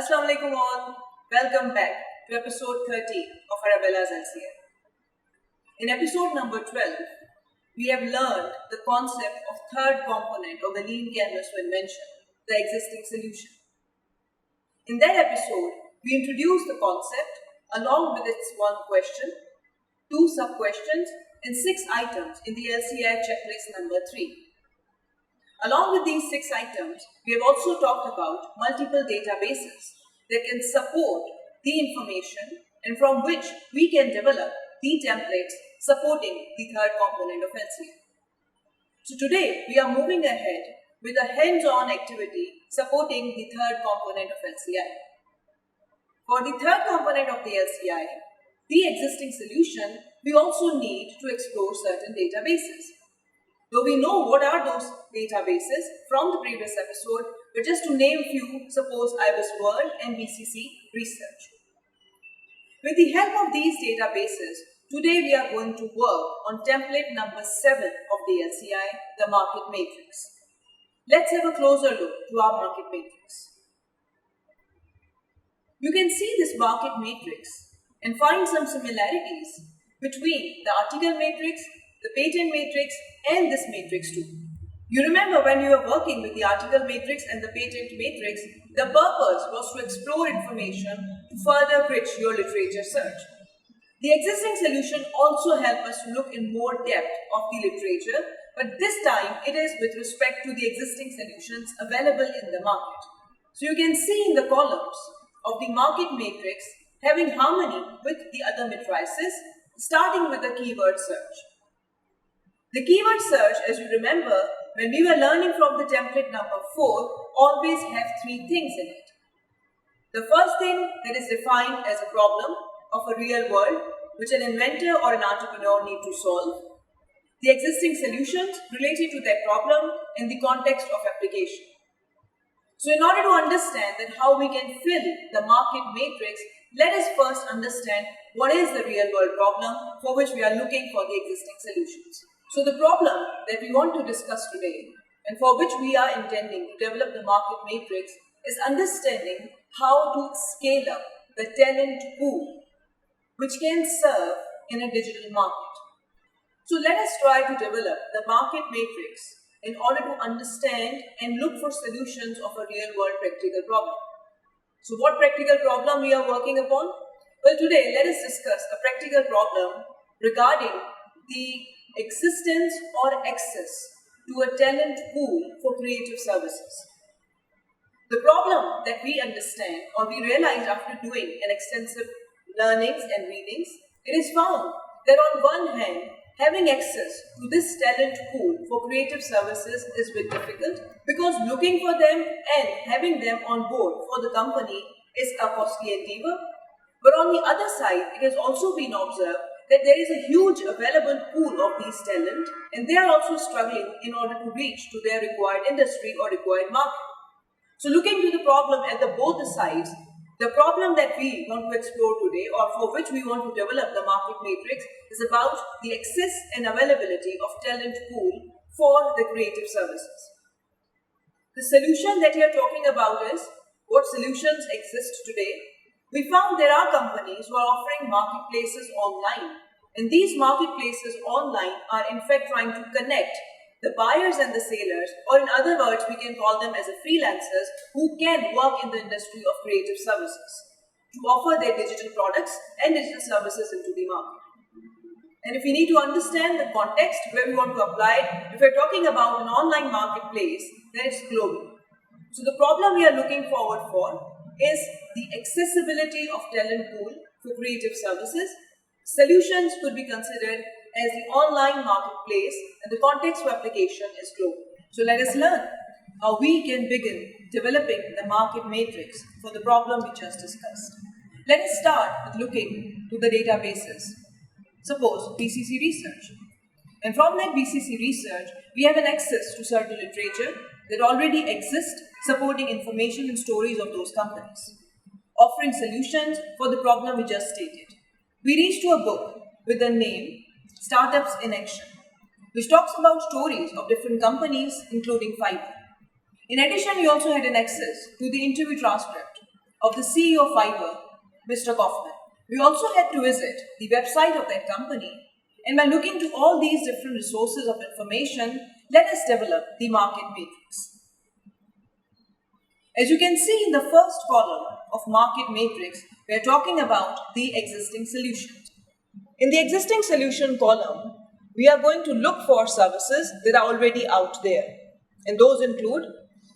Assalamu alaikum all. Welcome back to episode 30 of Arabella's LCI. In episode number 12, we have learned the concept of third component of the lean canvas when mentioned, the existing solution. In that episode, we introduced the concept along with its one question, two sub-questions and 6 items in the LCI checklist number 3. Along with these 6 items, we have also talked about multiple databases that can support the information and from which we can develop the templates supporting the third component of LCI. So today, we are moving ahead with a hands-on activity supporting the third component of LCI. For the third component of the LCI, the existing solution, we also need to explore certain databases. Though we know what are those databases from the previous episode, but just to name few, suppose IBIS World and BCC Research. With the help of these databases, today we are going to work on template number 7 of the LCI, the market matrix. Let's have a closer look to our market matrix. You can see this market matrix and find some similarities between the article matrix, the patent matrix and this matrix too. You remember when you were working with the article matrix and the patent matrix, the purpose was to explore information to further enrich your literature search. The existing solution also helps us to look in more depth of the literature, but this time it is with respect to the existing solutions available in the market. So you can see in the columns of the market matrix having harmony with the other matrices, starting with the keyword search. The keyword search, as you remember, when we were learning from the template number 4, always have 3 things in it. The first thing that is defined as a problem of a real world, which an inventor or an entrepreneur need to solve. The existing solutions related to that problem in the context of application. So in order to understand that how we can fill the market matrix, let us first understand what is the real world problem for which we are looking for the existing solutions. So the problem that we want to discuss today and for which we are intending to develop the market matrix is understanding how to scale up the talent pool which can serve in a digital market. So let us try to develop the market matrix in order to understand and look for solutions of a real world practical problem. So what practical problem we are working upon? Well, today let us discuss a practical problem regarding the existence or access to a talent pool for creative services. The problem that we understand or we realized after doing an extensive learnings and readings, it is found that on one hand, having access to this talent pool for creative services is a bit difficult because looking for them and having them on board for the company is a costly endeavor. But on the other side, it has also been observed that there is a huge available pool of these talent and they are also struggling in order to reach to their required industry or required market. So looking to the problem at both the sides, the problem that we want to explore today or for which we want to develop the market matrix is about the access and availability of talent pool for the creative services. The solution that we are talking about is what solutions exist today. We found there are companies who are offering marketplaces online, and these marketplaces online are in fact trying to connect the buyers and the sellers, or in other words, we can call them as freelancers who can work in the industry of creative services to offer their digital products and digital services into the market. And if we need to understand the context where we want to apply it, if we're talking about an online marketplace, then it's global. So the problem we are looking forward for is the accessibility of talent pool for creative services. Solutions could be considered as the online marketplace and the context for application is global. So let us learn how we can begin developing the market matrix for the problem we just discussed. Let us start with looking to the databases. Suppose BCC Research. And from that BCC Research, we have an access to certain literature that already exists supporting information and stories of those companies, offering solutions for the problem we just stated. We reached to a book with the name Startups in Action, which talks about stories of different companies, including Fiverr. In addition, we also had an access to the interview transcript of the CEO of Fiverr, Mr. Kaufman. We also had to visit the website of that company, and by looking to all these different resources of information, let us develop the market matrix. As you can see in the first column of market matrix, we are talking about the existing solutions. In the existing solution column, we are going to look for services that are already out there. And those include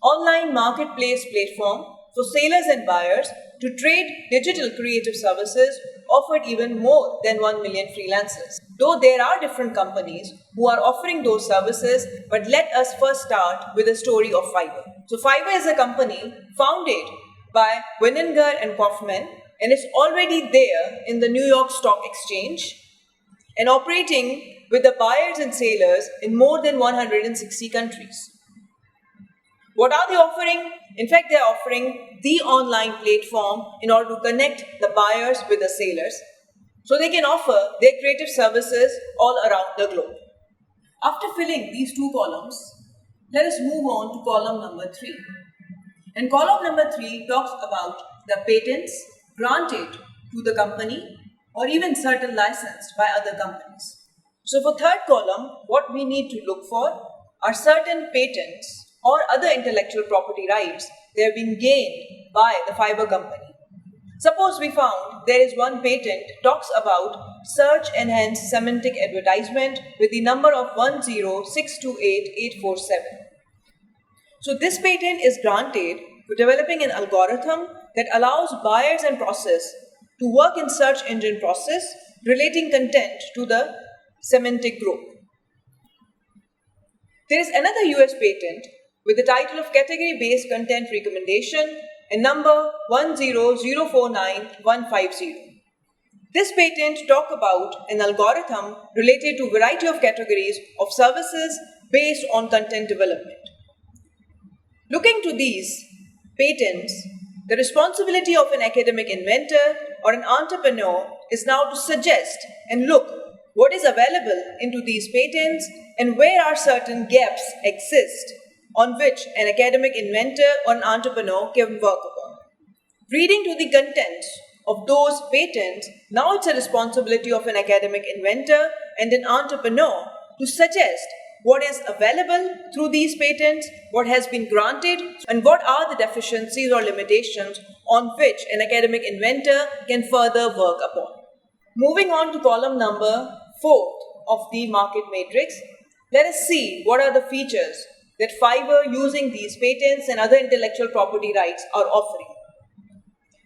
online marketplace platform for sellers and buyers to trade digital creative services offered even more than 1 million freelancers. Though there are different companies who are offering those services, but let us first start with the story of Fiverr. So Fiverr is a company founded by Wininger and Kaufman, and it's already there in the New York Stock Exchange and operating with the buyers and sellers in more than 160 countries. What are they offering? In fact, they are offering the online platform in order to connect the buyers with the sellers so they can offer their creative services all around the globe. After filling these two columns, let us move on to column number 3. And column number 3 talks about the patents granted to the company or even certain licensed by other companies. So for third column, what we need to look for are certain patents or other intellectual property rights that have been gained by the Fiverr company. Suppose we found there is one patent talks about search enhanced semantic advertisement with the number of 10628,847. So this patent is granted for developing an algorithm that allows buyers and process to work in search engine process relating content to the semantic group. There is another US patent with the title of Category-Based Content Recommendation and number 10049,150. This patent talks about an algorithm related to a variety of categories of services based on content development. Looking to these patents, the responsibility of an academic inventor or an entrepreneur is now to suggest and look what is available into these patents and where are certain gaps exist on which an academic inventor or an entrepreneur can work upon. Reading to the contents of those patents, now it's a responsibility of an academic inventor and an entrepreneur to suggest what is available through these patents, what has been granted, and what are the deficiencies or limitations on which an academic inventor can further work upon. Moving on to column number 4 of the market matrix, let us see what are the features that Fiverr using these patents and other intellectual property rights are offering.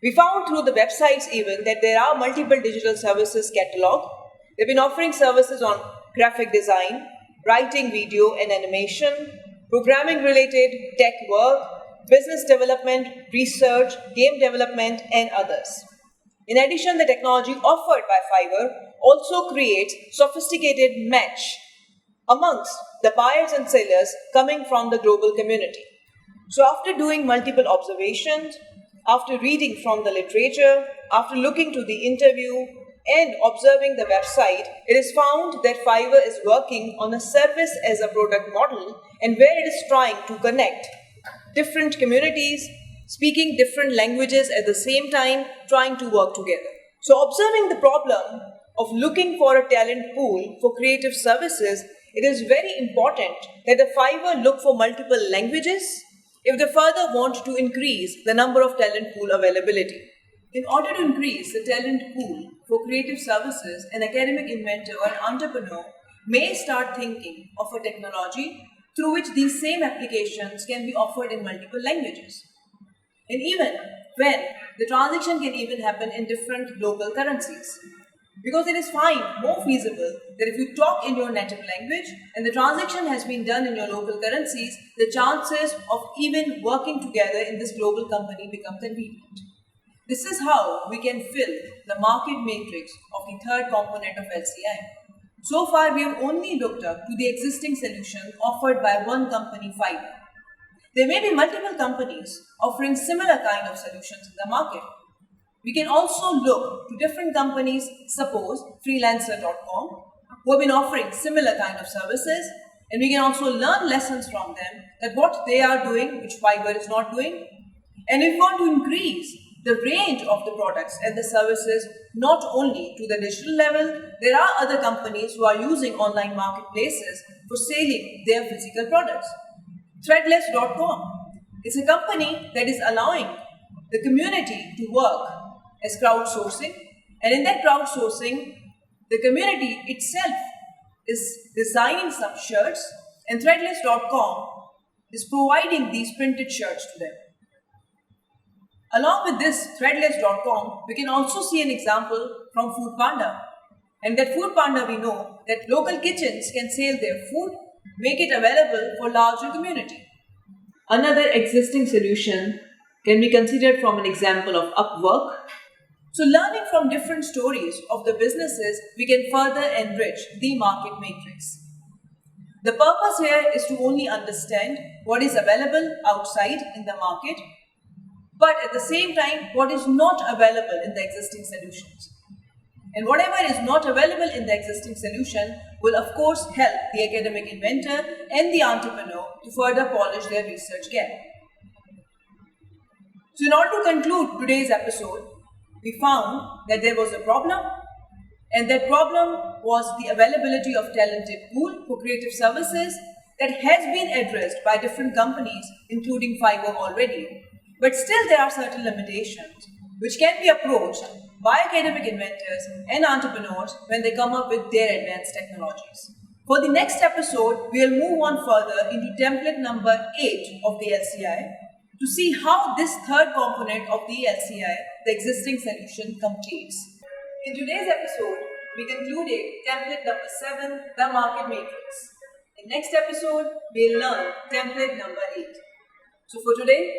We found through the websites even that there are multiple digital services catalog. They've been offering services on graphic design, writing video and animation, programming related tech work, business development, research, game development, and others. In addition, the technology offered by Fiverr also creates sophisticated match amongst the buyers and sellers coming from the global community. So after doing multiple observations, after reading from the literature, after looking to the interview and observing the website, it is found that Fiverr is working on a service as a product model and where it is trying to connect different communities, speaking different languages at the same time, trying to work together. So observing the problem of looking for a talent pool for creative services, it is very important that the Fiverr look for multiple languages if they further want to increase the number of talent pool availability. In order to increase the talent pool for creative services, an academic inventor or an entrepreneur may start thinking of a technology through which these same applications can be offered in multiple languages. And even when the transaction can even happen in different local currencies. Because it is more feasible that if you talk in your native language and the transaction has been done in your local currencies, the chances of even working together in this global company become convenient. This is how we can fill the market matrix of the third component of LCI. So far, we have only looked up to the existing solution offered by one company, Fiverr. There may be multiple companies offering similar kind of solutions in the market. We can also look to different companies, suppose freelancer.com, who have been offering similar kind of services, and we can also learn lessons from them that what they are doing, which Fiverr is not doing. And if we want to increase the range of the products and the services not only to the digital level, there are other companies who are using online marketplaces for selling their physical products. Threadless.com is a company that is allowing the community to work as crowdsourcing, and in that crowdsourcing, the community itself is designing some shirts, and Threadless.com is providing these printed shirts to them. Along with this Threadless.com, we can also see an example from Foodpanda. And that Foodpanda, we know that local kitchens can sell their food, make it available for larger community. Another existing solution can be considered from an example of Upwork. So learning from different stories of the businesses, we can further enrich the market matrix. The purpose here is to only understand what is available outside in the market, but at the same time, what is not available in the existing solutions. And whatever is not available in the existing solution will of course help the academic inventor and the entrepreneur to further polish their research gap. So in order to conclude today's episode, we found that there was a problem, and that problem was the availability of talented pool for creative services that has been addressed by different companies, including Fiverr already. But still there are certain limitations which can be approached by academic inventors and entrepreneurs when they come up with their advanced technologies. For the next episode, we will move on further into template number 8 of the LCI to see how this third component of the LCI, the existing solution, completes. In today's episode, we concluded template number 7, the market matrix. In next episode, we'll learn template number 8. So for today,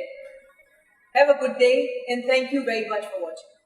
have a good day and thank you very much for watching.